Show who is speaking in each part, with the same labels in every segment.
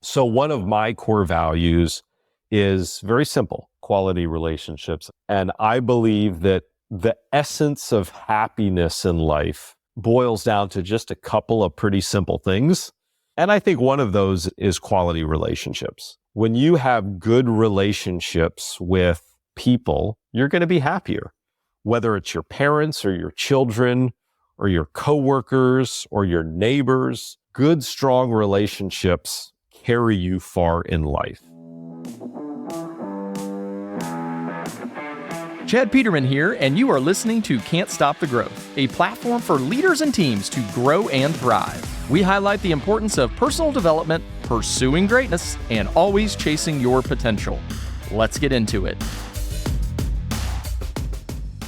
Speaker 1: So one of my core values is very simple: quality relationships. And I believe that the essence of happiness in life boils down to just a couple of pretty simple things. And I think one of those is quality relationships. When you have good relationships with people, you're going to be happier, whether it's your parents or your children or your coworkers or your neighbors. Good, strong relationships carry you far in life.
Speaker 2: Chad Peterman here, and you are listening to Can't Stop the Growth, a platform for leaders and teams to grow and thrive. We highlight the importance of personal development, pursuing greatness, and always chasing your potential. Let's get into it.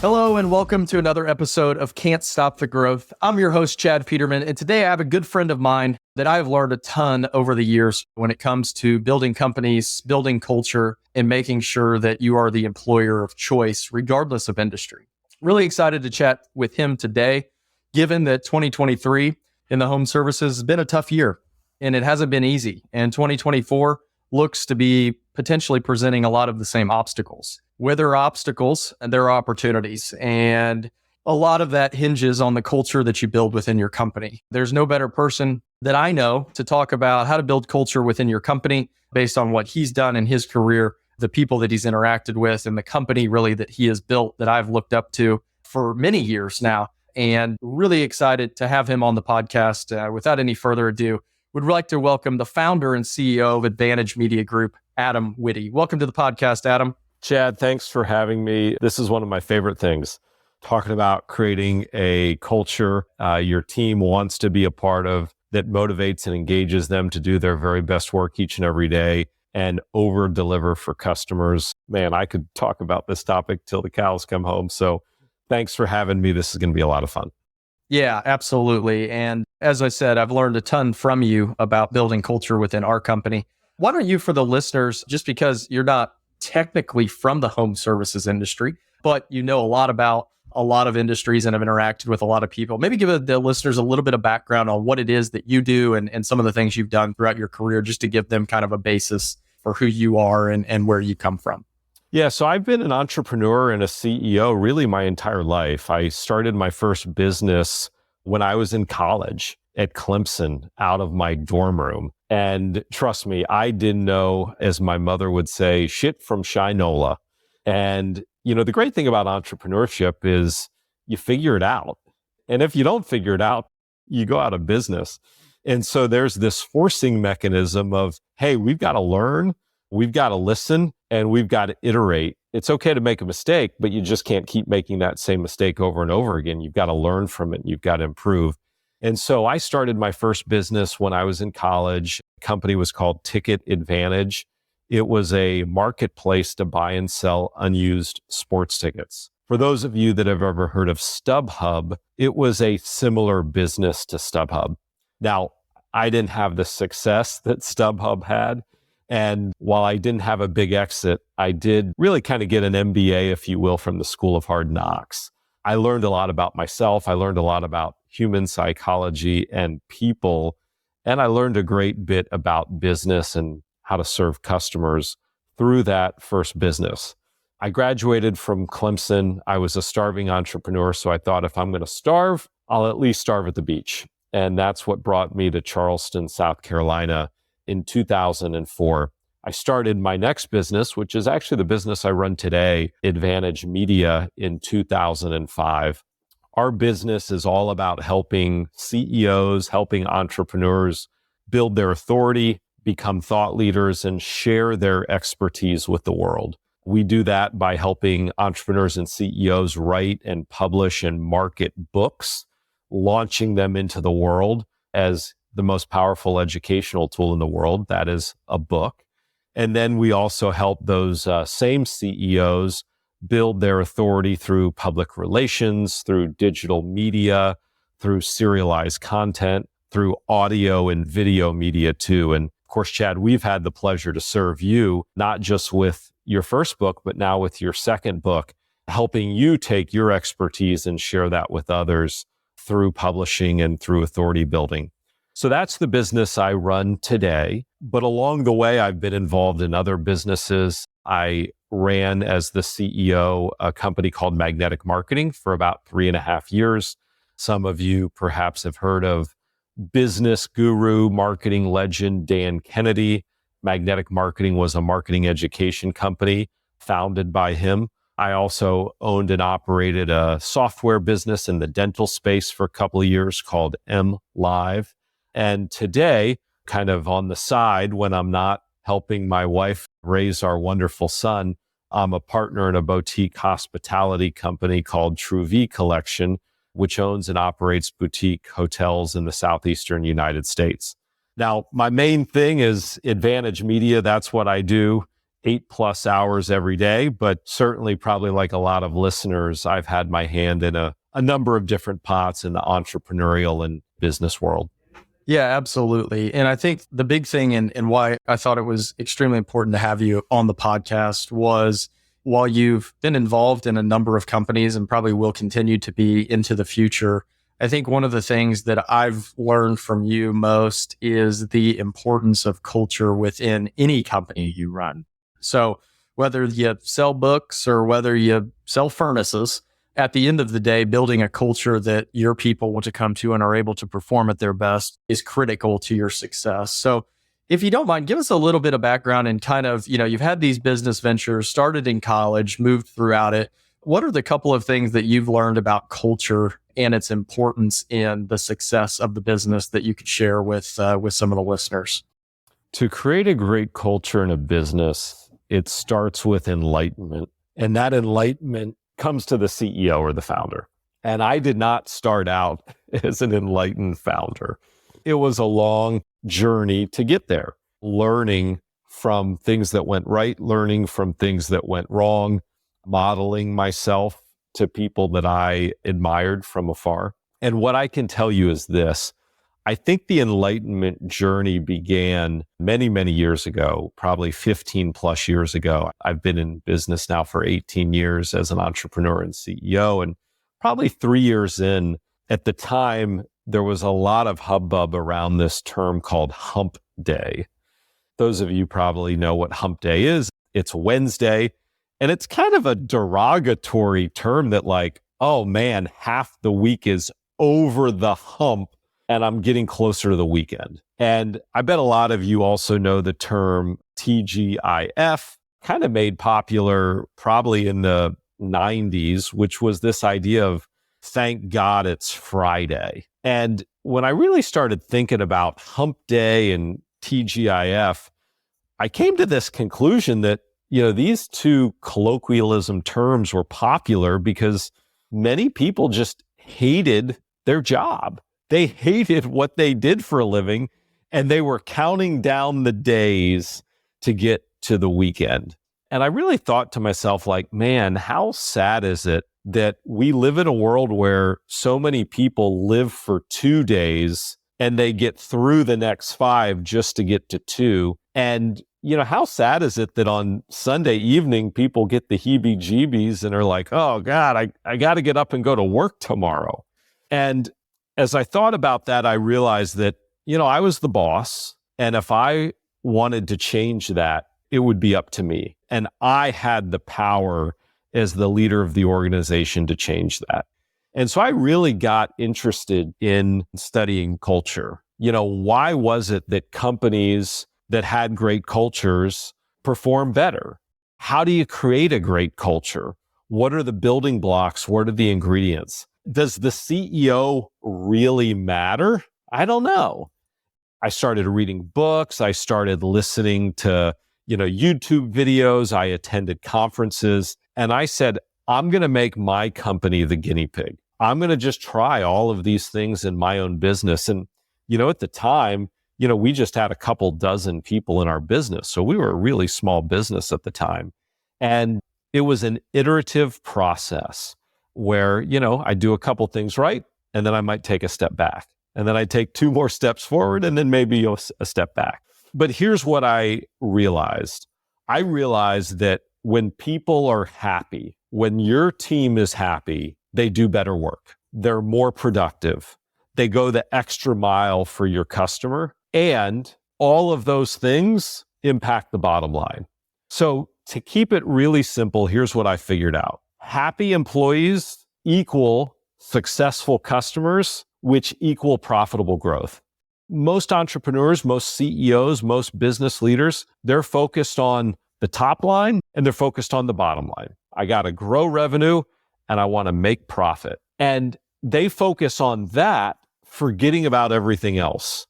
Speaker 2: Hello, and welcome to another episode of Can't Stop the Growth. I'm your host, Chad Peterman, and today I have a good friend of mine that I've learned a ton over the years when it comes to building companies, building culture, and making sure that you are the employer of choice, regardless of industry. Really excited to chat with him today, given that 2023 in the home services has been a tough year, and it hasn't been easy. And 2024 looks to be potentially presenting a lot of the same obstacles. Where there are obstacles, there are opportunities. And a lot of that hinges on the culture that you build within your company. There's no better person that I know to talk about how to build culture within your company based on what he's done in his career, the people that he's interacted with, and the company really that he has built that I've looked up to for many years now. And really excited to have him on the podcast. Without any further ado, would like to welcome the founder and CEO of Advantage Media Group, Adam Witty. Welcome to the podcast, Adam.
Speaker 1: Chad, thanks for having me. This is one of my favorite things, talking about creating a culture your team wants to be a part of, that motivates and engages them to do their very best work each and every day and over deliver for customers. Man, I could talk about this topic till the cows come home. So thanks for having me. This is going to be a lot of fun.
Speaker 2: Yeah, absolutely. And as I said, I've learned a ton from you about building culture within our company. Why don't you, for the listeners, just because you're not technically from the home services industry, but you know a lot about a lot of industries and have interacted with a lot of people, maybe give the listeners a little bit of background on what it is that you do and some of the things you've done throughout your career, just to give them kind of a basis for who you are and where you come from.
Speaker 1: Yeah, so I've been an entrepreneur and a CEO really my entire life. I started my first business when I was in college at Clemson out of my dorm room. And trust me, I didn't know, as my mother would say, shit from shinola. And, you know, the great thing about entrepreneurship is you figure it out. And if you don't figure it out, you go out of business. And so there's this forcing mechanism of, hey, we've got to learn, we've got to listen, and we've got to iterate. It's okay to make a mistake, but you just can't keep making that same mistake over and over again. You've got to learn from it. You've got to improve. And so I started my first business when I was in college. The company was called Ticket Advantage. It was a marketplace to buy and sell unused sports tickets. For those of you that have ever heard of StubHub, it was a similar business to StubHub. Now, I didn't have the success that StubHub had. And while I didn't have a big exit, I did really kind of get an MBA, if you will, from the School of Hard Knocks. I learned a lot about myself. I learned a lot about human psychology and people. And I learned a great bit about business and how to serve customers through that first business. I graduated from Clemson. I was a starving entrepreneur. So I thought, if I'm going to starve, I'll at least starve at the beach. And that's what brought me to Charleston, South Carolina in 2004. I started my next business, which is actually the business I run today, Advantage Media, in 2005. Our business is all about helping CEOs, helping entrepreneurs build their authority, become thought leaders, and share their expertise with the world. We do that by helping entrepreneurs and CEOs write and publish and market books, launching them into the world as the most powerful educational tool in the world. That is a book. And then we also help those same CEOs build their authority through public relations, through digital media, through serialized content, through audio and video media too. And of course, Chad, we've had the pleasure to serve you, not just with your first book, but now with your second book, helping you take your expertise and share that with others through publishing and through authority building. So that's the business I run today. But along the way, I've been involved in other businesses. I ran as the CEO a company called Magnetic Marketing for about 3.5 years. Some of you perhaps have heard of business guru, marketing legend Dan Kennedy. Magnetic Marketing was a marketing education company founded by him. I also owned and operated a software business in the dental space for a couple of years called M Live. And today, kind of on the side, when I'm not helping my wife raise our wonderful son, I'm a partner in a boutique hospitality company called True V Collection, which owns and operates boutique hotels in the southeastern United States. Now, my main thing is Advantage Media. That's what I do 8+ hours every day, but certainly probably like a lot of listeners, I've had my hand in a number of different pots in the entrepreneurial and business world.
Speaker 2: Yeah, absolutely. And I think the big thing and why I thought it was extremely important to have you on the podcast was while you've been involved in a number of companies and probably will continue to be into the future, I think one of the things that I've learned from you most is the importance of culture within any company you run. So whether you sell books or whether you sell furnaces, at the end of the day, building a culture that your people want to come to and are able to perform at their best is critical to your success. So if you don't mind, give us a little bit of background and kind of, you've had these business ventures, started in college, moved throughout it. What are the couple of things that you've learned about culture and its importance in the success of the business that you could share with some of the listeners?
Speaker 1: To create a great culture in a business, it starts with enlightenment. And that enlightenment comes to the CEO or the founder. And I did not start out as an enlightened founder. It was a long journey to get there, learning from things that went right, learning from things that went wrong, modeling myself to people that I admired from afar. And what I can tell you is this. I think the enlightenment journey began many, many years ago, probably 15+ years ago. I've been in business now for 18 years as an entrepreneur and CEO, and probably 3 years in, at the time, there was a lot of hubbub around this term called hump day. Those of you probably know what hump day is. It's Wednesday, and it's kind of a derogatory term that like, oh man, half the week is over the hump and I'm getting closer to the weekend. And I bet a lot of you also know the term TGIF, kind of made popular probably in the 90s, which was this idea of thank God it's Friday. And when I really started thinking about hump day and TGIF, I came to this conclusion that, these two colloquialism terms were popular because many people just hated their job. They hated what they did for a living, and they were counting down the days to get to the weekend. And I really thought to myself, like, man, how sad is it that we live in a world where so many people live for 2 days and they get through the next 5 just to get to 2. And, how sad is it that on Sunday evening, people get the heebie-jeebies and are like, oh God, I got to get up and go to work tomorrow. And as I thought about that, I realized that, I was the boss. And if I wanted to change that, it would be up to me. And I had the power as the leader of the organization to change that. And so I really got interested in studying culture. Why was it that companies that had great cultures perform better? How do you create a great culture? What are the building blocks? What are the ingredients? Does the CEO really matter? I don't know. I started reading books. I started listening to, YouTube videos. I attended conferences. And I said, I'm going to make my company the guinea pig. I'm going to just try all of these things in my own business. And, at the time, we just had a couple dozen people in our business. So we were a really small business at the time. And it was an iterative process where, I do a couple things right, and then I might take a step back. And then I take 2 more steps forward, and then maybe a step back. But here's what I realized. I realized that when people are happy, when your team is happy, they do better work. They're more productive. they go the extra mile for your customer, and all of those things impact the bottom line. So to keep it really simple, here's what I figured out. Happy employees equal successful customers, which equal profitable growth. Most entrepreneurs, most CEOs, most business leaders, they're focused on the top line and they're focused on the bottom line. I got to grow revenue and I want to make profit. And they focus on that, forgetting about everything else.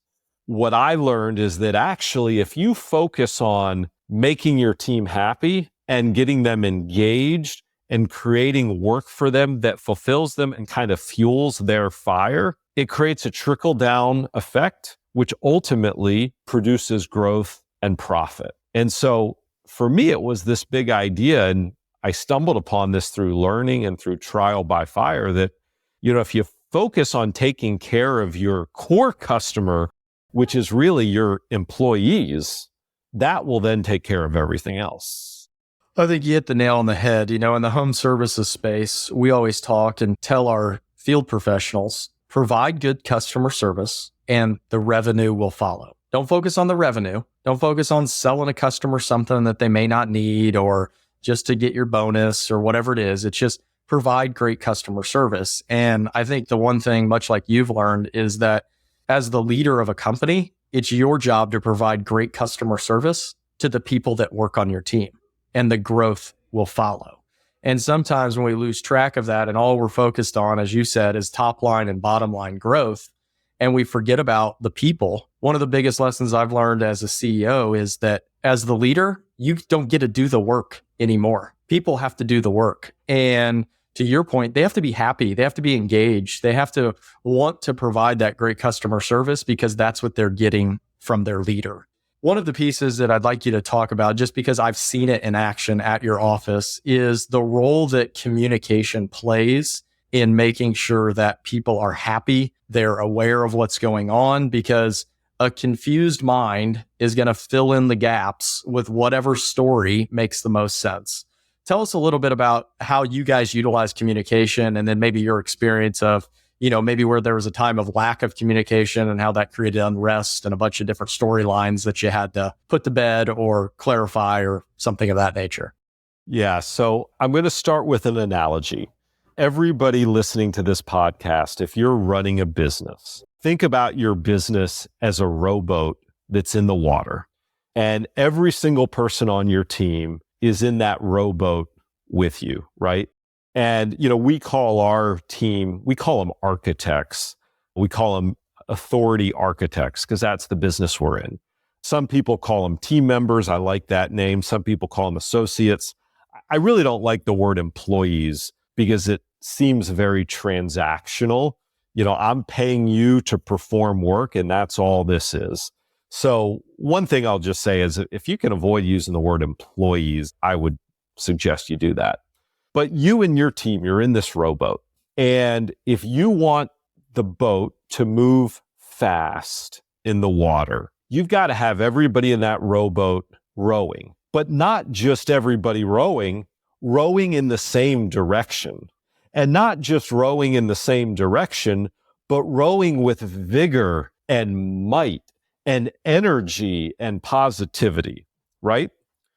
Speaker 1: What I learned is that actually, if you focus on making your team happy and getting them engaged and creating work for them that fulfills them and kind of fuels their fire, it creates a trickle-down effect, which ultimately produces growth and profit. And so for me, it was this big idea, and I stumbled upon this through learning and through trial by fire, that, if you focus on taking care of your core customer, which is really your employees, that will then take care of everything else.
Speaker 2: I think you hit the nail on the head. In the home services space, we always talk and tell our field professionals, provide good customer service and the revenue will follow. Don't focus on the revenue. Don't focus on selling a customer something that they may not need or just to get your bonus or whatever it is. It's just provide great customer service. And I think the one thing, much like you've learned, is that as the leader of a company, it's your job to provide great customer service to the people that work on your team, and the growth will follow. And sometimes when we lose track of that and all we're focused on, as you said, is top line and bottom line growth, and we forget about the people, one of the biggest lessons I've learned as a CEO is that as the leader, you don't get to do the work anymore. People have to do the work. And to your point, they have to be happy. They have to be engaged. They have to want to provide that great customer service because that's what they're getting from their leader. One of the pieces that I'd like you to talk about, just because I've seen it in action at your office, is the role that communication plays in making sure that people are happy, they're aware of what's going on, because a confused mind is going to fill in the gaps with whatever story makes the most sense. Tell us a little bit about how you guys utilize communication, and then maybe your experience of, maybe where there was a time of lack of communication and how that created unrest and a bunch of different storylines that you had to put to bed or clarify or something of that nature.
Speaker 1: Yeah. So I'm going to start with an analogy. Everybody listening to this podcast, if you're running a business, think about your business as a rowboat that's in the water, and every single person on your team is in that rowboat with you, right? And, we call our team, we call them architects. We call them authority architects because that's the business we're in. Some people call them team members. I like that name. Some people call them associates. I really don't like the word employees because it seems very transactional. I'm paying you to perform work, and that's all this is. So one thing I'll just say is if you can avoid using the word employees, I would suggest you do that. But you and your team, you're in this rowboat. And if you want the boat to move fast in the water, you've got to have everybody in that rowboat rowing, but not just everybody rowing in the same direction. And not just rowing in the same direction, but rowing with vigor and might and energy and positivity, right?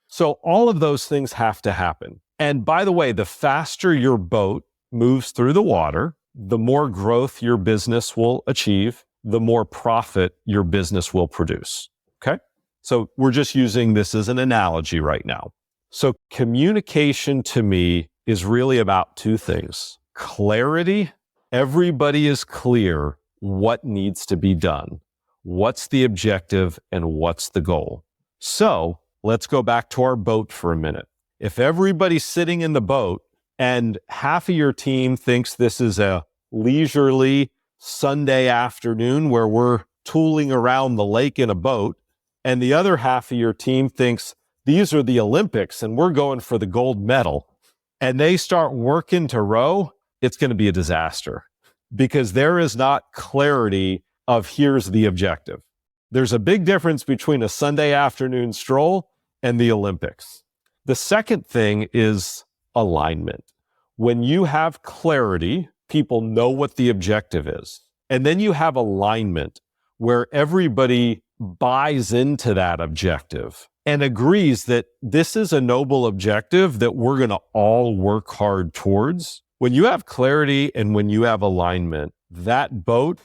Speaker 1: So all of those things have to happen. And by the way, the faster your boat moves through the water, the more growth your business will achieve, the more profit your business will produce, okay? So we're just using this as an analogy right now. So communication to me is really about two things. Clarity. Everybody is clear what needs to be done. What's the objective and what's the goal? So let's go back to our boat for a minute. If everybody's sitting in the boat and half of your team thinks this is a leisurely Sunday afternoon where we're tooling around the lake in a boat, and the other half of your team thinks these are the Olympics and we're going for the gold medal, and they start working to row, it's going to be a disaster because there is not clarity of here's the objective. There's a big difference between a Sunday afternoon stroll and the Olympics. The second thing is alignment. When you have clarity, people know what the objective is. And then you have alignment where everybody buys into that objective and agrees that this is a noble objective that we're going to all work hard towards. When you have clarity and when you have alignment, that boat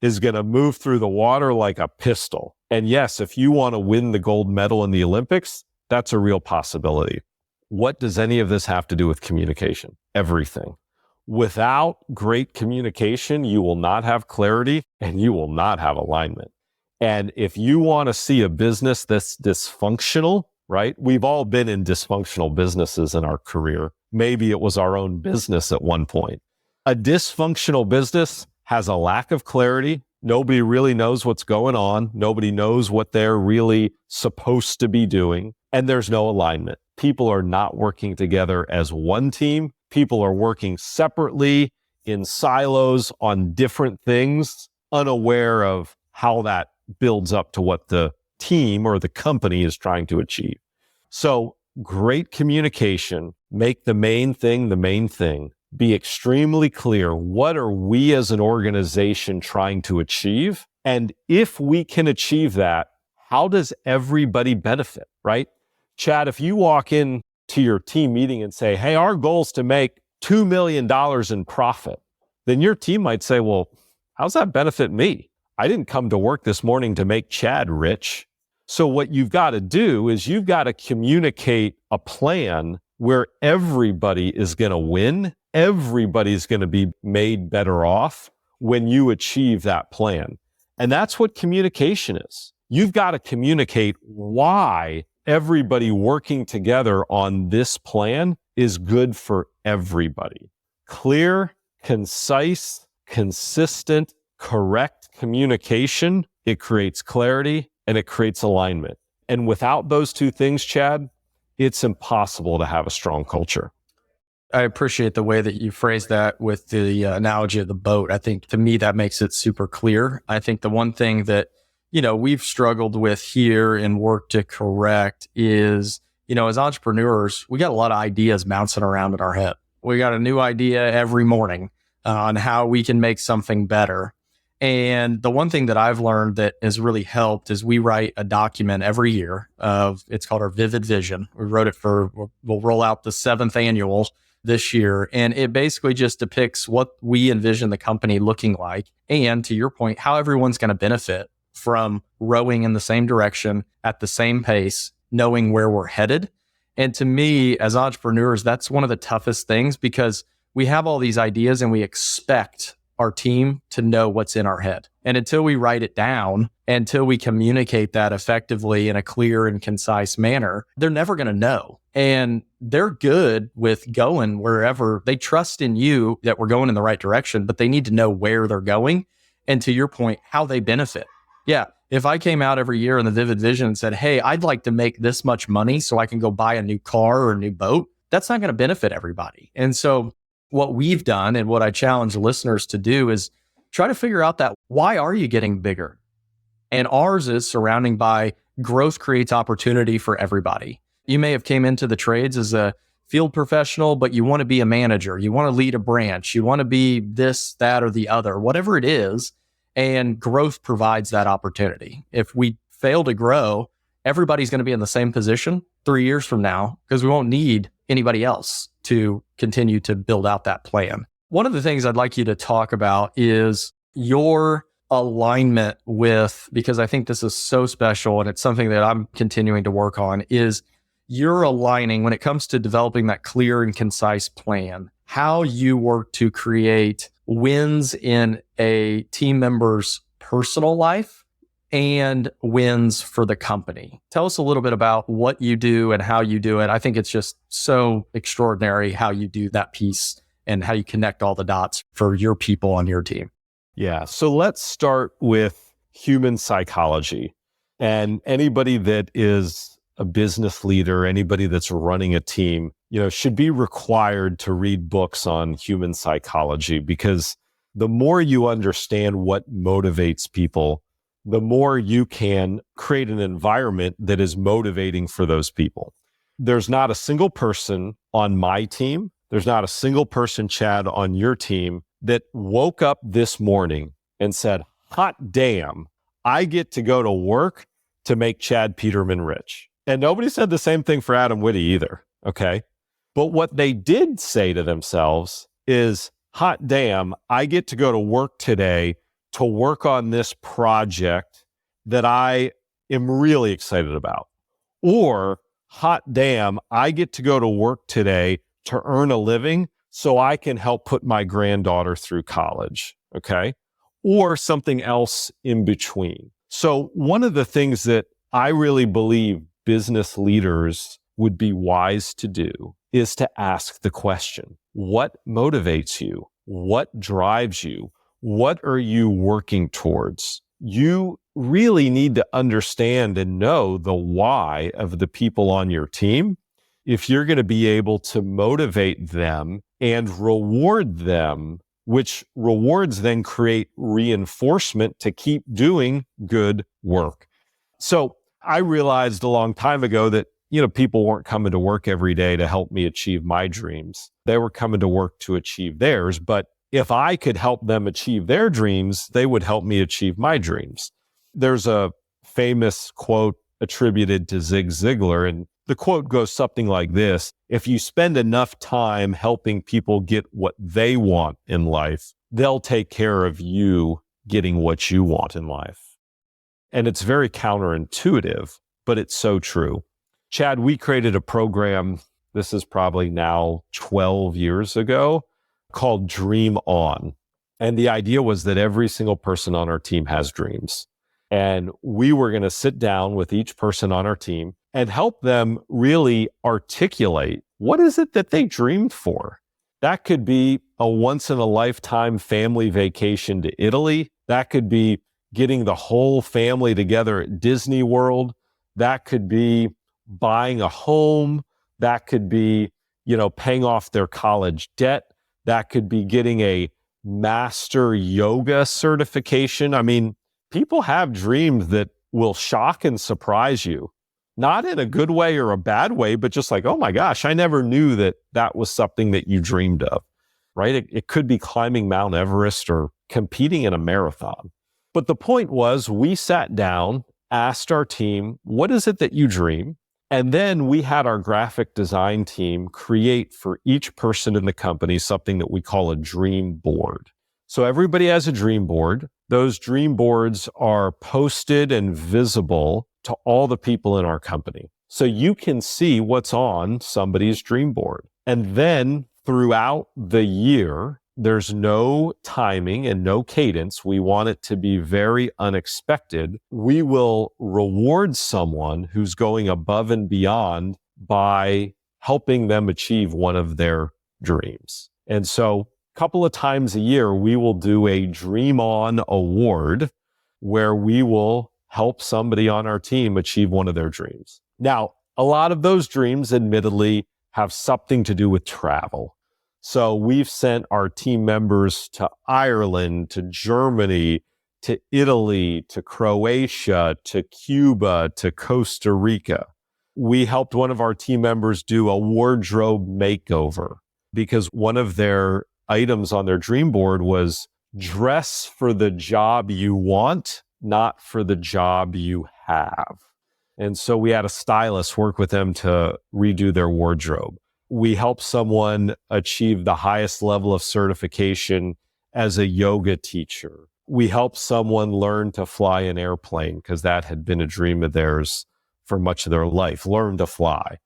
Speaker 1: is going to move through the water like a pistol. And yes, if you want to win the gold medal in the Olympics, that's a real possibility. What does any of this have to do with communication? Everything. Without great communication, you will not have clarity and you will not have alignment. And if you want to see a business that's dysfunctional, right? We've all been in dysfunctional businesses in our career. Maybe it was our own business at one point. A dysfunctional business has a lack of clarity. Nobody really knows what's going on. Nobody knows what they're really supposed to be doing. And there's no alignment. People are not working together as one team. People are working separately in silos on different things, unaware of how that builds up to what the team or the company is trying to achieve. So great communication, make the main thing the main thing. Be extremely clear. What are we as an organization trying to achieve? And if we can achieve that, how does everybody benefit, right? Chad, if you walk in to your team meeting and say, hey, our goal is to make $2 million in profit, then your team might say, well, how's that benefit me? I didn't come to work this morning to make Chad rich. So what you've got to do is you've got to communicate a plan where everybody is going to win. Everybody's going to be made better off when you achieve that plan. And that's what communication is. You've got to communicate why everybody working together on this plan is good for everybody. Clear, concise, consistent, correct communication. It creates clarity and it creates alignment. And without those two things, Chad, it's impossible to have a strong culture.
Speaker 2: I appreciate the way that you phrase that with the analogy of the boat. I think to me, that makes it super clear. I think the one thing that, we've struggled with here and work to correct is, as entrepreneurs, we got a lot of ideas bouncing around in our head. We got a new idea every morning on how we can make something better. And the one thing that I've learned that has really helped is we write a document every year it's called our Vivid Vision. We wrote it we'll roll out the 7th annual this year. And it basically just depicts what we envision the company looking like. And to your point, how everyone's going to benefit from rowing in the same direction at the same pace, knowing where we're headed. And to me, as entrepreneurs, that's one of the toughest things because we have all these ideas and we expect our team to know what's in our head. And until we write it down, until we communicate that effectively in a clear and concise manner, they're never going to know. And they're good with going wherever. They trust in you that we're going in the right direction, but they need to know where they're going. And to your point, how they benefit. Yeah. If I came out every year in the Vivid Vision and said, hey, I'd like to make this much money so I can go buy a new car or a new boat, that's not going to benefit everybody. And so what we've done and what I challenge listeners to do is try to figure out that why are you getting bigger? And ours is surrounding by growth creates opportunity for everybody. You may have came into the trades as a field professional, but you want to be a manager. You want to lead a branch. You want to be this, that, or the other, whatever it is. And growth provides that opportunity. If we fail to grow, everybody's going to be in the same position 3 years from now because we won't need anybody else to continue to build out that plan. One of the things I'd like you to talk about is your alignment with, because I think this is so special and it's something that I'm continuing to work on, is you're aligning when it comes to developing that clear and concise plan, how you work to create wins in a team member's personal life and wins for the company. Tell us a little bit about what you do and how you do it. I think it's just so extraordinary how you do that piece and how you connect all the dots for your people on your team.
Speaker 1: Yeah. So let's start with human psychology. And anybody that is a business leader, anybody that's running a team, should be required to read books on human psychology, because the more you understand what motivates people, the more you can create an environment that is motivating for those people. There's not a single person on my team, there's not a single person, Chad, on your team that woke up this morning and said, hot damn, I get to go to work to make Chad Peterman rich. And nobody said the same thing for Adam Witty either. Okay. But what they did say to themselves is, hot damn, I get to go to work today to work on this project that I am really excited about. Or, hot damn, I get to go to work today to earn a living so I can help put my granddaughter through college. Okay. Or something else in between. So one of the things that I really believe business leaders would be wise to do is to ask the question, what motivates you? What drives you? What are you working towards? You really need to understand and know the why of the people on your team if you're going to be able to motivate them and reward them, which rewards then create reinforcement to keep doing good work. So I realized a long time ago that, people weren't coming to work every day to help me achieve my dreams. They were coming to work to achieve theirs. But if I could help them achieve their dreams, they would help me achieve my dreams. There's a famous quote attributed to Zig Ziglar, and the quote goes something like this: if you spend enough time helping people get what they want in life, they'll take care of you getting what you want in life. And it's very counterintuitive, but it's so true. Chad, we created a program, this is probably now 12 years ago, called Dream On. And the idea was that every single person on our team has dreams. And we were going to sit down with each person on our team and help them really articulate what is it that they dreamed for. That could be a once in a lifetime family vacation to Italy. That could be getting the whole family together at Disney World. That could be buying a home. That could be, paying off their college debt. That could be getting a master yoga certification. I mean, people have dreams that will shock and surprise you, not in a good way or a bad way, but just like, oh my gosh, I never knew that that was something that you dreamed of, right? It could be climbing Mount Everest or competing in a marathon. But the point was, we sat down, asked our team, what is it that you dream? And then we had our graphic design team create for each person in the company something that we call a dream board. So everybody has a dream board. Those dream boards are posted and visible to all the people in our company. So you can see what's on somebody's dream board. And then throughout the year, there's no timing and no cadence. We want it to be very unexpected. We will reward someone who's going above and beyond by helping them achieve one of their dreams. And so a couple of times a year, we will do a Dream On award where we will help somebody on our team achieve one of their dreams. Now, a lot of those dreams, admittedly, have something to do with travel. So we've sent our team members to Ireland, to Germany, to Italy, to Croatia, to Cuba, to Costa Rica. We helped one of our team members do a wardrobe makeover because one of their items on their dream board was dress for the job you want, not for the job you have. And so we had a stylist work with them to redo their wardrobe. We helped someone achieve the highest level of certification as a yoga teacher. We helped someone learn to fly an airplane because that had been a dream of theirs for much of their life, learn to fly.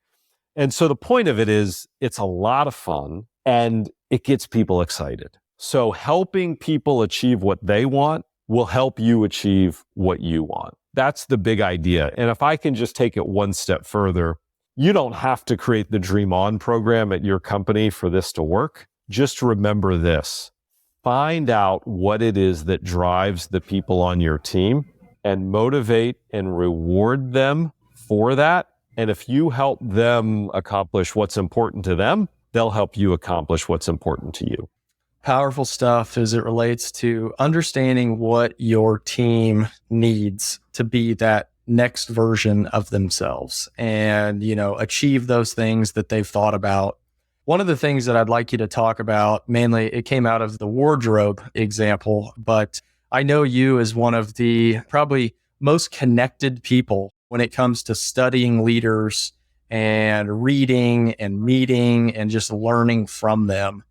Speaker 1: And so the point of it is it's a lot of fun and it gets people excited. So helping people achieve what they want will help you achieve what you want. That's the big idea. And if I can just take it one step further, you don't have to create the Dream On program at your company for this to work. Just remember this. Find out what it is that drives the people on your team and motivate and reward them for that. And if you help them accomplish what's important to them, they'll help you accomplish what's important to you.
Speaker 2: Powerful stuff as it relates to understanding what your team needs to be that next version of themselves and, achieve those things that they've thought about. One of the things that I'd like you to talk about, mainly it came out of the wardrobe example, but I know you as one of the probably most connected people when it comes to studying leaders and reading and meeting and just learning from them.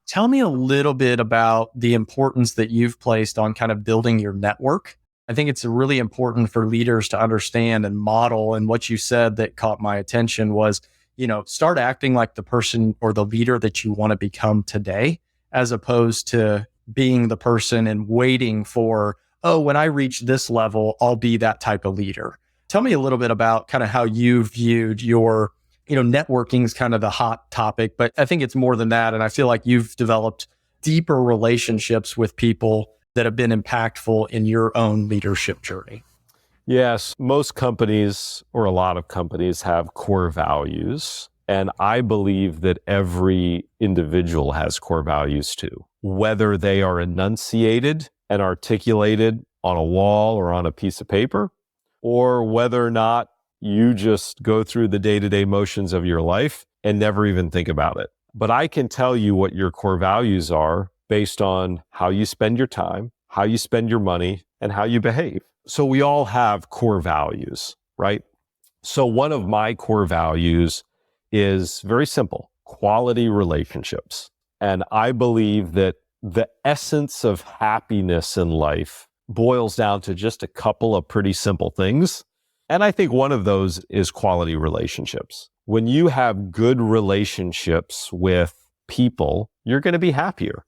Speaker 2: Tell me a little bit about the importance that you've placed on kind of building your network. I think it's really important for leaders to understand and model. And what you said that caught my attention was, start acting like the person or the leader that you want to become today, as opposed to being the person and waiting for, oh, when I reach this level, I'll be that type of leader. Tell me a little bit about kind of how you viewed your, networking is kind of the hot topic, but I think it's more than that. And I feel like you've developed deeper relationships with people that have been impactful in your own leadership journey.
Speaker 1: Yes, most companies or a lot of companies have core values. And I believe that every individual has core values too, whether they are enunciated and articulated on a wall or on a piece of paper, or whether or not you just go through the day-to-day motions of your life and never even think about it. But I can tell you what your core values are based on how you spend your time, how you spend your money, and how you behave. So we all have core values, right? So one of my core values is very simple: quality relationships. And I believe that the essence of happiness in life boils down to just a couple of pretty simple things. And I think one of those is quality relationships. When you have good relationships with people, you're going to be happier,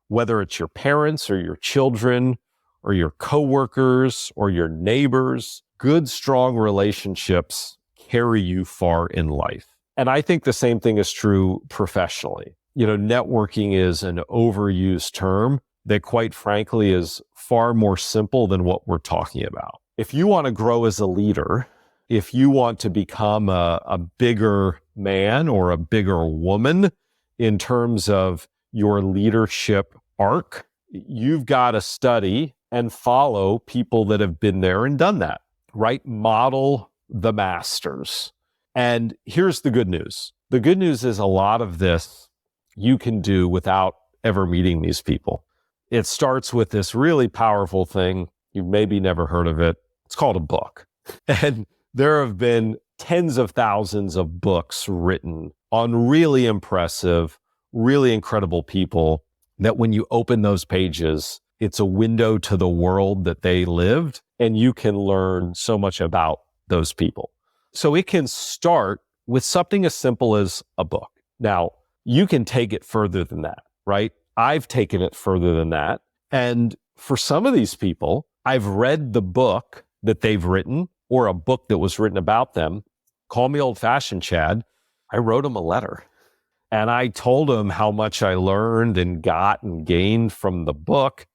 Speaker 1: whether it's your parents or your children or your coworkers or your neighbors. Good, strong relationships carry you far in life. And I think the same thing is true professionally. Networking is an overused term that, quite frankly, is far more simple than what we're talking about. If you want to grow as a leader, if you want to become a bigger man or a bigger woman in terms of your leadership arc, you've got to study and follow people that have been there and done that, right? Model the masters. And here's the good news. The good news is a lot of this you can do without ever meeting these people. It starts with this really powerful thing. You've maybe never heard of it. It's called a book. And there have been tens of thousands of books written on really impressive, really incredible people that when you open those pages, it's a window to the world that they lived, and you can learn so much about those people. So it can start with something as simple as a book. Now, you can take it further than that, right? I've taken it further than that. And for some of these people, I've read the book that they've written or a book that was written about them. Call me old-fashioned, Chad. I wrote them a letter. And I told them how much I learned and got and gained from the book.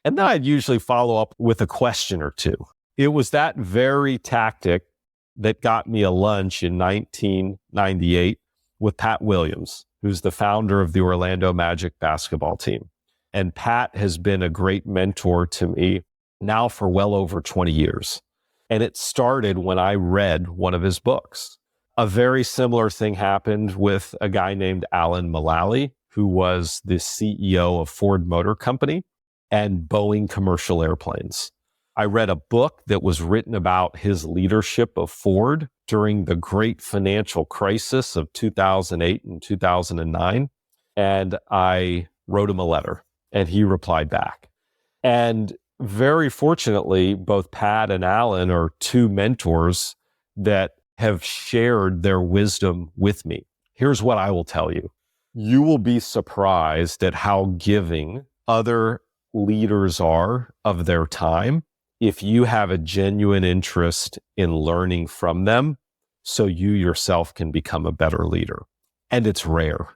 Speaker 1: And then I'd usually follow up with a question or two. It was that very tactic that got me a lunch in 1998 with Pat Williams, who's the founder of the Orlando Magic basketball team. And Pat has been a great mentor to me now for well over 20 years. And it started when I read one of his books. A very similar thing happened with a guy named Alan Mulally, who was the CEO of Ford Motor Company and Boeing Commercial Airplanes. I read a book that was written about his leadership of Ford during the great financial crisis of 2008 and 2009. And I wrote him a letter, and he replied back. And very fortunately, both Pat and Alan are two mentors that have shared their wisdom with me. Here's what I will tell you. You will be surprised at how giving other leaders are of their time if you have a genuine interest in learning from them so you yourself can become a better leader. And it's rare.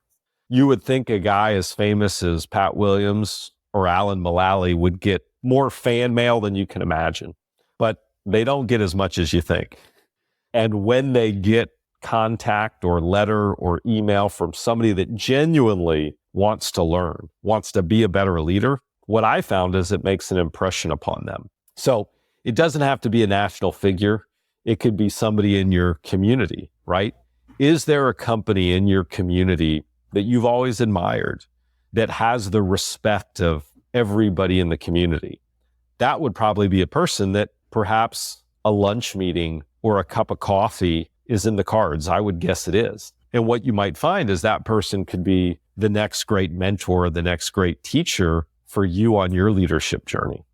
Speaker 1: You would think a guy as famous as Pat Williams or Alan Mulally would get more fan mail than you can imagine, but they don't get as much as you think. And when they get contact or letter or email from somebody that genuinely wants to learn, wants to be a better leader, what I found is it makes an impression upon them. So it doesn't have to be a national figure. It could be somebody in your community, right? Is there a company in your community that you've always admired that has the respect of everybody in the community? that would probably be a person that perhaps a lunch meeting or a cup of coffee is in the cards. I would guess it is. And what you might find is that person could be the next great mentor, the next great teacher for you on your leadership journey.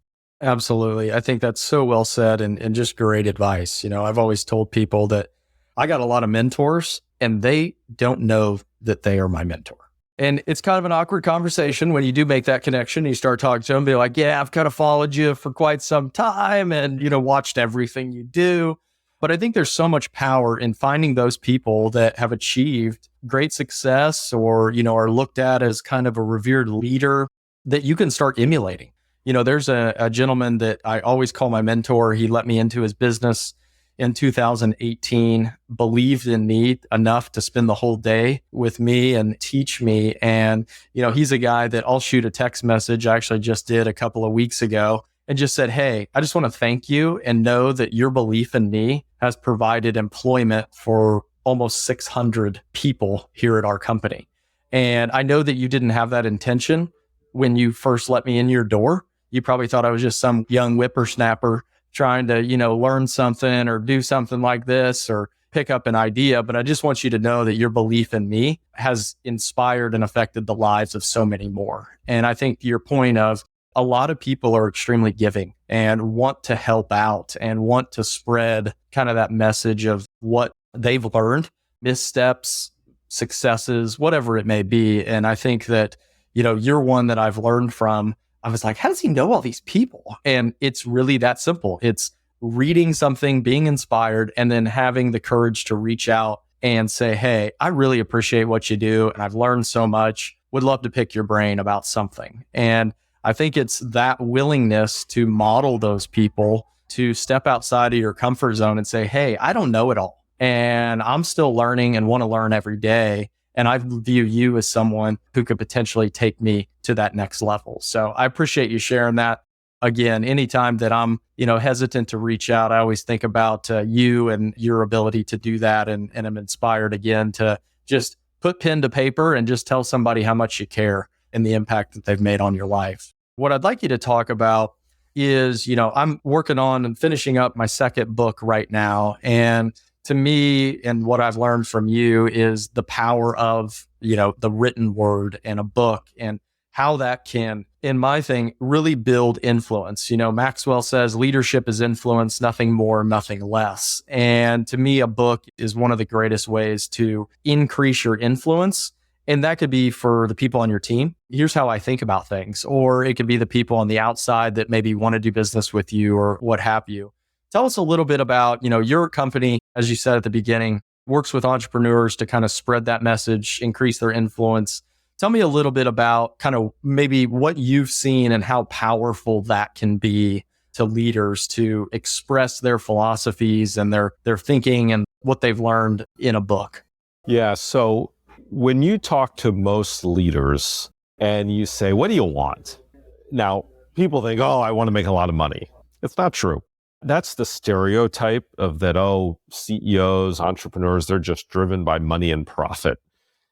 Speaker 2: Absolutely. I think that's so well said and just great advice. I've always told people that I got a lot of mentors and they don't know that they are my mentor. And it's kind of an awkward conversation when you do make that connection. You start talking to them, be like, yeah, I've kind of followed you for quite some time and, watched everything you do. But I think there's so much power in finding those people that have achieved great success or, are looked at as kind of a revered leader that you can start emulating. There's a gentleman that I always call my mentor. He let me into his business in 2018, believed in me enough to spend the whole day with me and teach me. And, he's a guy that I'll shoot a text message. I actually just did a couple of weeks ago and just said, hey, I just want to thank you and know that your belief in me has provided employment for almost 600 people here at our company. And I know that you didn't have that intention when you first let me in your door. You probably thought I was just some young whippersnapper trying to, learn something or do something like this or pick up an idea. But I just want you to know that your belief in me has inspired and affected the lives of so many more. And I think your point of a lot of people are extremely giving and want to help out and want to spread kind of that message of what they've learned, missteps, successes, whatever it may be. And I think that, you're one that I've learned from. I was like, how does he know all these people? And it's really that simple. It's reading something, being inspired, and then having the courage to reach out and say, hey, I really appreciate what you do. And I've learned so much. Would love to pick your brain about something. And I think it's that willingness to model those people to step outside of your comfort zone and say, hey, I don't know it all. And I'm still learning and want to learn every day. And I view you as someone who could potentially take me to that next level. So I appreciate you sharing that. Again, anytime that I'm, hesitant to reach out, I always think about you and your ability to do that. And I'm inspired again to just put pen to paper and just tell somebody how much you care and the impact that they've made on your life. What I'd like you to talk about is, I'm working on and finishing up my second book right now. And to me, and what I've learned from you is the power of, the written word and a book and how that can, in my thing, really build influence. Maxwell says leadership is influence, nothing more, nothing less. And to me, a book is one of the greatest ways to increase your influence. And that could be for the people on your team. Here's how I think about things. Or it could be the people on the outside that maybe want to do business with you or what have you. Tell us a little bit about, your company, as you said at the beginning, works with entrepreneurs to kind of spread that message, increase their influence. Tell me a little bit about kind of maybe what you've seen and how powerful that can be to leaders to express their philosophies and their thinking and what they've learned in a book.
Speaker 1: Yeah. So when you talk to most leaders and you say, what do you want? Now, people think, oh, I want to make a lot of money. It's not true. That's the stereotype of that, CEOs, entrepreneurs, they're just driven by money and profit.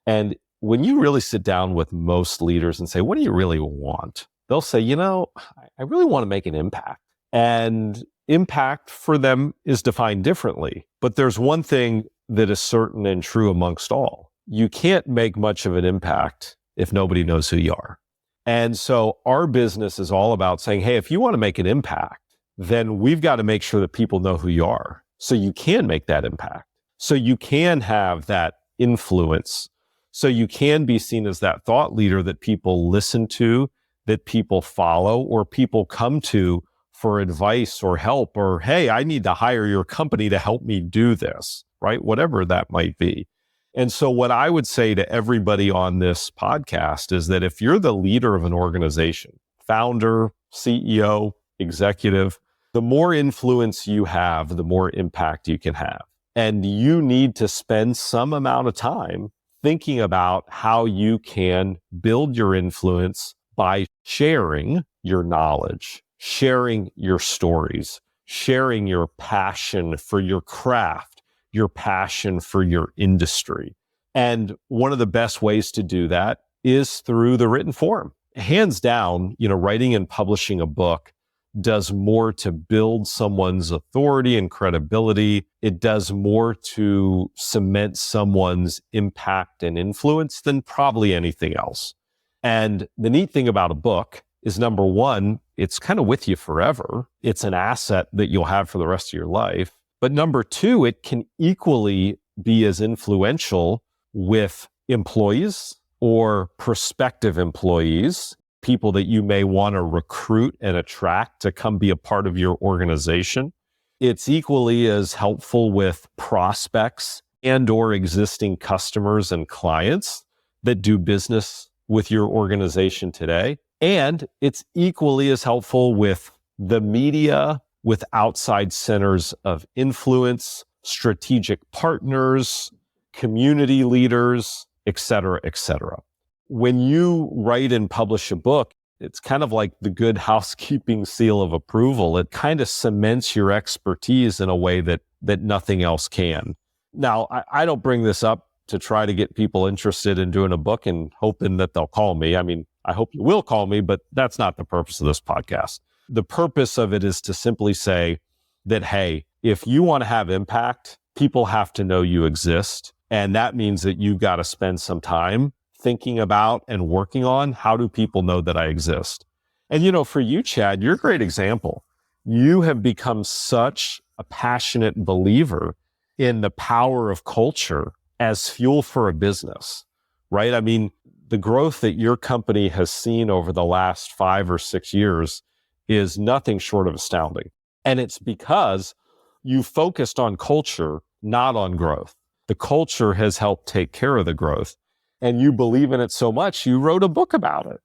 Speaker 1: And when you really sit down with most leaders and say, what do you really want? They'll say, I really want to make an impact. And impact for them is defined differently. But there's one thing that is certain and true amongst all. You can't make much of an impact if nobody knows who you are. And so our business is all about saying, hey, if you want to make an impact, then we've got to make sure that people know who you are so you can make that impact, so you can have that influence, so you can be seen as that thought leader that people listen to, that people follow, or people come to for advice or help, or, hey, I need to hire your company to help me do this, right? Whatever that might be. And so what I would say to everybody on this podcast is that if you're the leader of an organization, founder, CEO, executive, the more influence you have, the more impact you can have. And you need to spend some amount of time thinking about how you can build your influence by sharing your knowledge, sharing your stories, sharing your passion for your craft, your passion for your industry. And one of the best ways to do that is through the written form. Hands down, writing and publishing a book, does more to build someone's authority and credibility. It does more to cement someone's impact and influence than probably anything else. And the neat thing about a book is, number one, it's kind of with you forever. It's an asset that you'll have for the rest of your life. But number two, it can equally be as influential with employees or prospective employees, people that you may want to recruit and attract to come be a part of your organization. It's equally as helpful with prospects and or existing customers and clients that do business with your organization today. And it's equally as helpful with the media, with outside centers of influence, strategic partners, community leaders, et cetera, et cetera. When you write and publish a book, it's kind of like the good housekeeping seal of approval. It kind of cements your expertise in a way that nothing else can. Now, I don't bring this up to try to get people interested in doing a book and hoping that they'll call me. I mean, I hope you will call me, but that's not the purpose of this podcast. The purpose of it is to simply say that, hey, if you want to have impact, people have to know you exist. And that means that you've got to spend some time thinking about and working on, how do people know that I exist? And, for you, Chad, you're a great example. You have become such a passionate believer in the power of culture as fuel for a business, right? I mean, the growth that your company has seen over the last 5 or 6 years is nothing short of astounding. And it's because you focused on culture, not on growth. The culture has helped take care of the growth. And you believe in it so much, you wrote a book about it.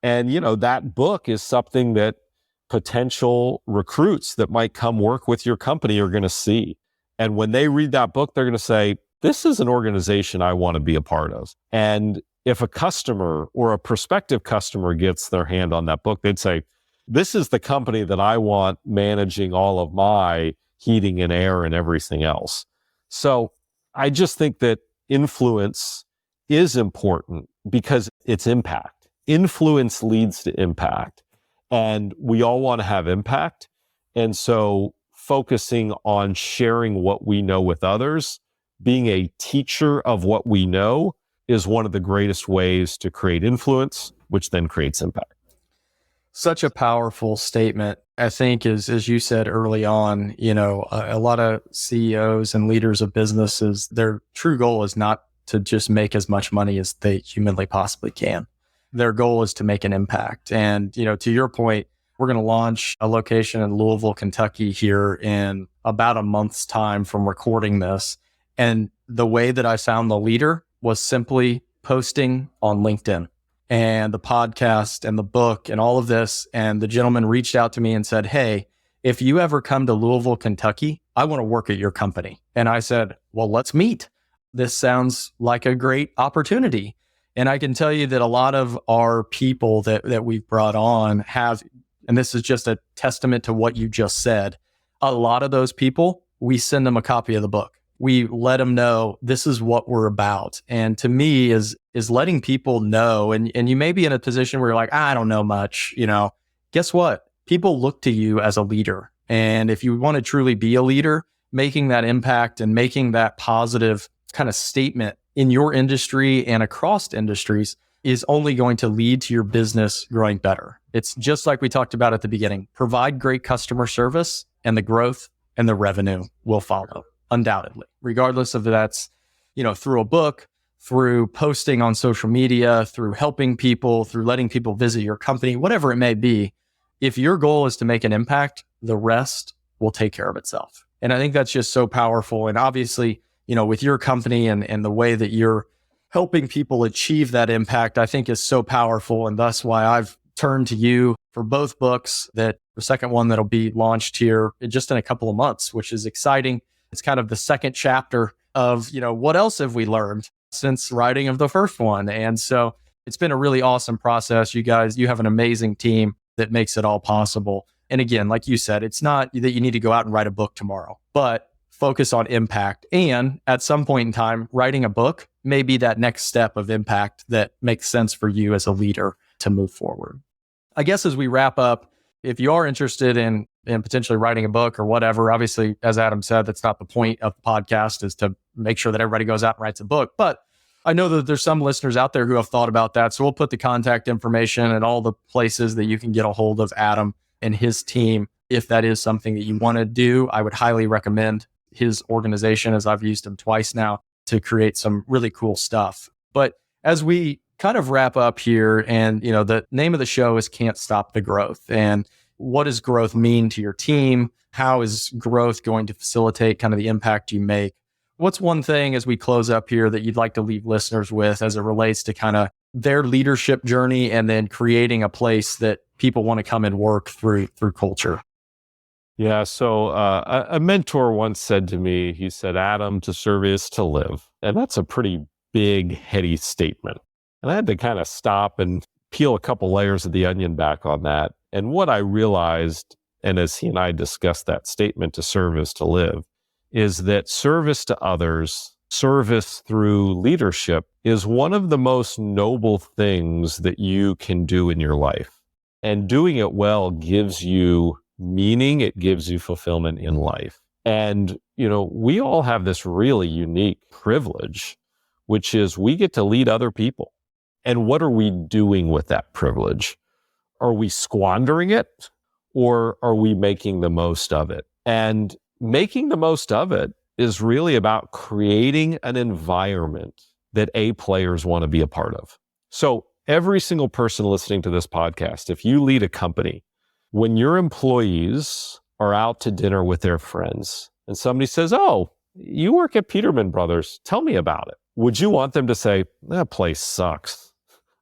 Speaker 1: And, that book is something that potential recruits that might come work with your company are going to see. And when they read that book, they're going to say, this is an organization I want to be a part of. And if a customer or a prospective customer gets their hand on that book, they'd say, this is the company that I want managing all of my heating and air and everything else. So I just think that influence is important because it's impact. Influence leads to impact. And we all want to have impact. And so focusing on sharing what we know with others, being a teacher of what we know, is one of the greatest ways to create influence, which then creates impact.
Speaker 2: Such a powerful statement. I think as you said early on, a lot of CEOs and leaders of businesses, their true goal is not to just make as much money as they humanly possibly can. Their goal is to make an impact. And, to your point, we're going to launch a location in Louisville, Kentucky here in about a month's time from recording this. And the way that I found the leader was simply posting on LinkedIn and the podcast and the book and all of this. And the gentleman reached out to me and said, hey, if you ever come to Louisville, Kentucky, I want to work at your company. And I said, well, let's meet. This sounds like a great opportunity. And I can tell you that a lot of our people that we've brought on have, and this is just a testament to what you just said, a lot of those people, we send them a copy of the book. We let them know this is what we're about. And to me is letting people know, and you may be in a position where you're like, I don't know much, guess what? People look to you as a leader. And if you want to truly be a leader, making that impact and making that positive kind of statement in your industry and across industries is only going to lead to your business growing better. It's just like we talked about at the beginning. Provide great customer service and the growth and the revenue will follow, undoubtedly, regardless of that's, through a book, through posting on social media, through helping people, through letting people visit your company, whatever it may be. If your goal is to make an impact, the rest will take care of itself. And I think that's just so powerful. And obviously, with your company and the way that you're helping people achieve that impact, I think is so powerful. And that's why I've turned to you for both books, that the second one that'll be launched here just in a couple of months, which is exciting. It's kind of the second chapter of, what else have we learned since writing of the first one? And so it's been a really awesome process. You guys, you have an amazing team that makes it all possible. And again, like you said, it's not that you need to go out and write a book tomorrow, but focus on impact. And at some point in time, writing a book may be that next step of impact that makes sense for you as a leader to move forward. I guess as we wrap up, if you are interested in potentially writing a book or whatever, obviously, as Adam said, that's not the point of the podcast, is to make sure that everybody goes out and writes a book. But I know that there's some listeners out there who have thought about that. So we'll put the contact information and all the places that you can get a hold of Adam and his team. If that is something that you want to do, I would highly recommend his organization, as I've used him twice now to create some really cool stuff. But as we kind of wrap up here, and the name of the show is Can't Stop the Growth. And what does growth mean to your team? How is growth going to facilitate kind of the impact you make? What's one thing as we close up here that you'd like to leave listeners with as it relates to kind of their leadership journey and then creating a place that people want to come and work through culture?
Speaker 1: Yeah. So a mentor once said to me, he said, Adam, to serve is to live. And that's a pretty big, heady statement. And I had to kind of stop and peel a couple layers of the onion back on that. And what I realized, and as he and I discussed that statement, to serve is to live, is that service to others, service through leadership, is one of the most noble things that you can do in your life. And doing it well gives you meaning, it gives you fulfillment in life. And, we all have this really unique privilege, which is we get to lead other people. And what are we doing with that privilege? Are we squandering it, or are we making the most of it? And making the most of it is really about creating an environment that A players want to be a part of. So every single person listening to this podcast, if you lead a company, when your employees are out to dinner with their friends and somebody says, oh, you work at Peterman Brothers, tell me about it. Would you want them to say, that place sucks?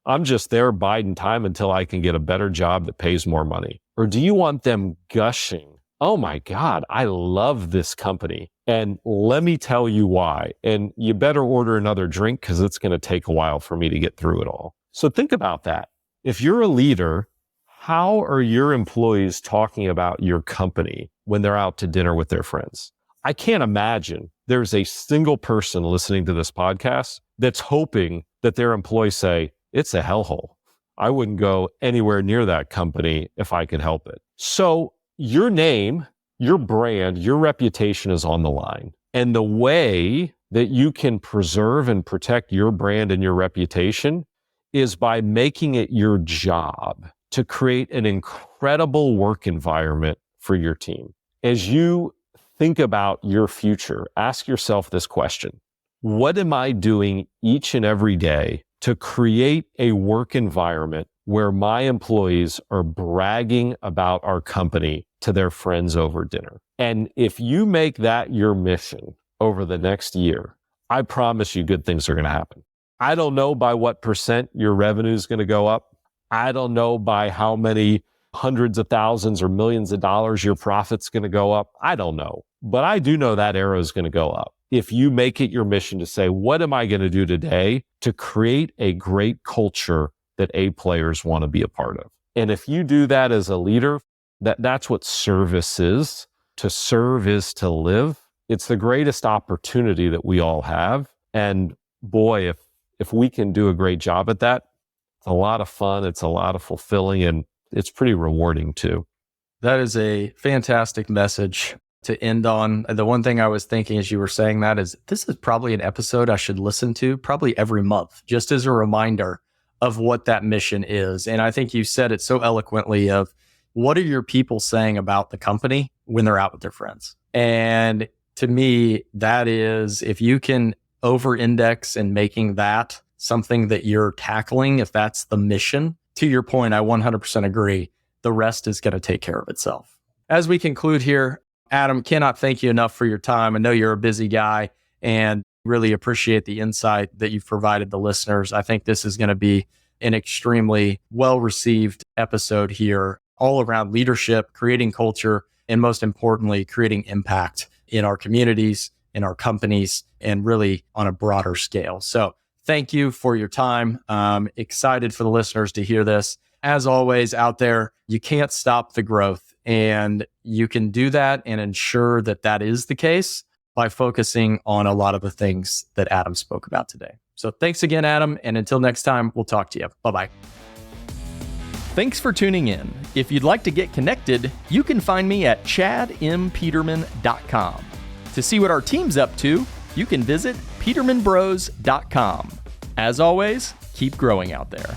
Speaker 1: I'm just there biding time until I can get a better job that pays more money. Or do you want them gushing, oh my God, I love this company, and let me tell you why. And you better order another drink because it's going to take a while for me to get through it all. So think about that. If you're a leader, how are your employees talking about your company when they're out to dinner with their friends? I can't imagine there's a single person listening to this podcast that's hoping that their employees say, it's a hellhole. I wouldn't go anywhere near that company if I could help it. So your name, your brand, your reputation is on the line. And the way that you can preserve and protect your brand and your reputation is by making it your job to create an incredible work environment for your team. As you think about your future, ask yourself this question: what am I doing each and every day to create a work environment where my employees are bragging about our company to their friends over dinner? And if you make that your mission over the next year, I promise you good things are going to happen. I don't know by what % your revenue is going to go up. I don't know by how many hundreds of thousands or millions of dollars your profit's going to go up. I don't know. But I do know that arrow is going to go up. If you make it your mission to say, what am I going to do today to create a great culture that A players want to be a part of? And if you do that as a leader, that's what service is. To serve is to live. It's the greatest opportunity that we all have. And boy, if we can do a great job at that, it's a lot of fun. It's a lot of fulfilling, and it's pretty rewarding too.
Speaker 2: That is a fantastic message to end on. The one thing I was thinking as you were saying that is, this is probably an episode I should listen to probably every month, just as a reminder of what that mission is. And I think you said it so eloquently of, what are your people saying about the company when they're out with their friends? And to me, that is, if you can over-index in making that something that you're tackling, if that's the mission, to your point, I 100% agree. The rest is going to take care of itself. As we conclude here, Adam, cannot thank you enough for your time. I know you're a busy guy and really appreciate the insight that you've provided the listeners. I think this is going to be an extremely well-received episode here, all around leadership, creating culture, and most importantly, creating impact in our communities, in our companies, and really on a broader scale. So thank you for your time. Excited for the listeners to hear this. As always, out there, you can't stop the growth. And you can do that and ensure that that is the case by focusing on a lot of the things that Adam spoke about today. So thanks again, Adam. And until next time, we'll talk to you. Bye-bye. Thanks for tuning in. If you'd like to get connected, you can find me at chadmpeterman.com. To see what our team's up to, you can visit petermanbros.com. As always, keep growing out there.